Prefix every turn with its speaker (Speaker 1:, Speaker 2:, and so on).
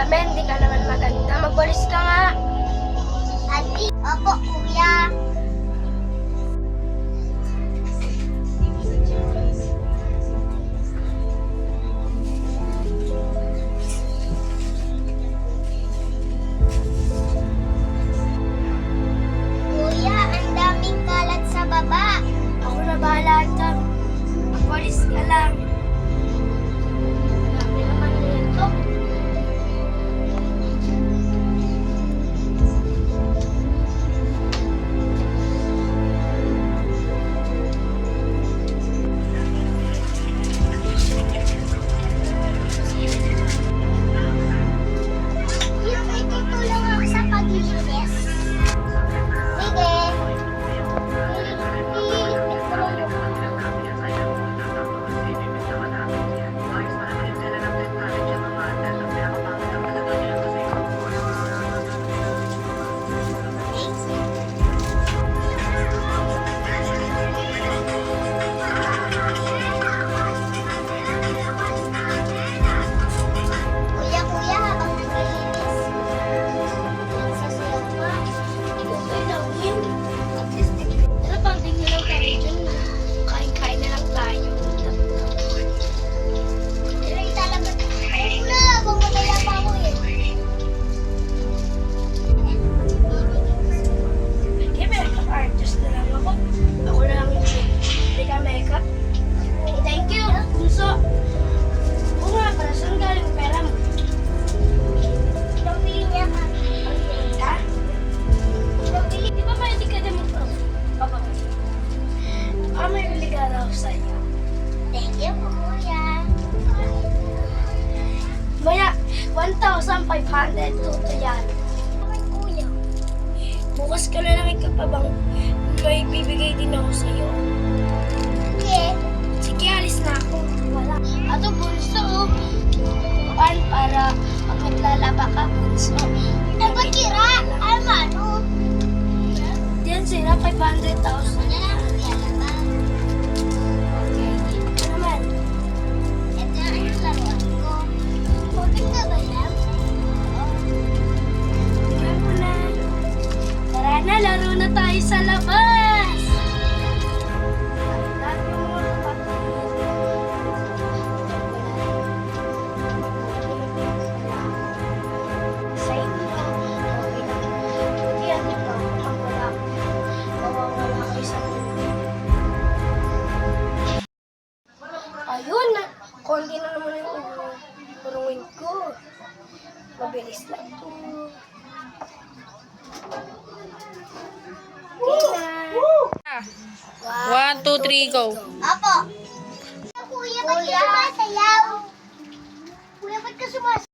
Speaker 1: namin, hindi ka naman maganda. Magwalis ka nga.
Speaker 2: Ate, opo, kuya. Kuya, ang daming kalat sa baba.
Speaker 1: Ako na bahala dyan. Magwalis ka lang. Dami naman nito.
Speaker 2: Kuya, may tutulong ako sa paglinis. Sige. Ililigpit ko lang yung Kuya, habang naglilinis, nagsasayaw ka.
Speaker 1: Okay lang yun. At least, nalabanding na lang tayo dyan. Kain-kain na lang tayo.
Speaker 2: Pero italabas. Ayun na, habang madala pa ako eh.
Speaker 1: Hindi, makeup artist na lang ako. Ako na lang yung hindi ka makeup. Thank you, Bunso. Oo nga, para saan galing yung pera mo?
Speaker 2: Pambili niya ka.
Speaker 1: Pagpili ka? Pagpili, di ba may hindi ka din mag-prof? Papagay. May regalo ako sa'yo.
Speaker 2: Thank you po, kuya.
Speaker 1: Maya, 1,500 tuto yan.
Speaker 2: Ay, kuya.
Speaker 1: Bukas ka na lang ikapabang may bibigay din ako sa'yo.
Speaker 2: Sige.
Speaker 1: Sige, alis na ako. Wala. Ato, Bunso. Pan para pag maglalaba ka, Bunso.
Speaker 2: Ay, ba't tira? Ay, mano?
Speaker 1: Diyan sila, 500,000.
Speaker 2: Ano na, kuya naman.
Speaker 1: Okay. Ito naman.
Speaker 2: Ito na ang laruan ko. Pwede ka ba yan?
Speaker 1: Tingnan mo na. Tara na, laro na tayo sa labas! Lahat yung mga kapatid. Sa inyo, okay lang. Buti yan ito, pag wala ko. Mawawala kayo sa mundo. Ayun na. Konti na naman yung urungin ko. Mabilis lang ito. Okay na.
Speaker 3: 1, 2, 3, go.
Speaker 2: Apo. Kuya, ba't ka sumasayaw? Kuya, ba't ka sumasayaw?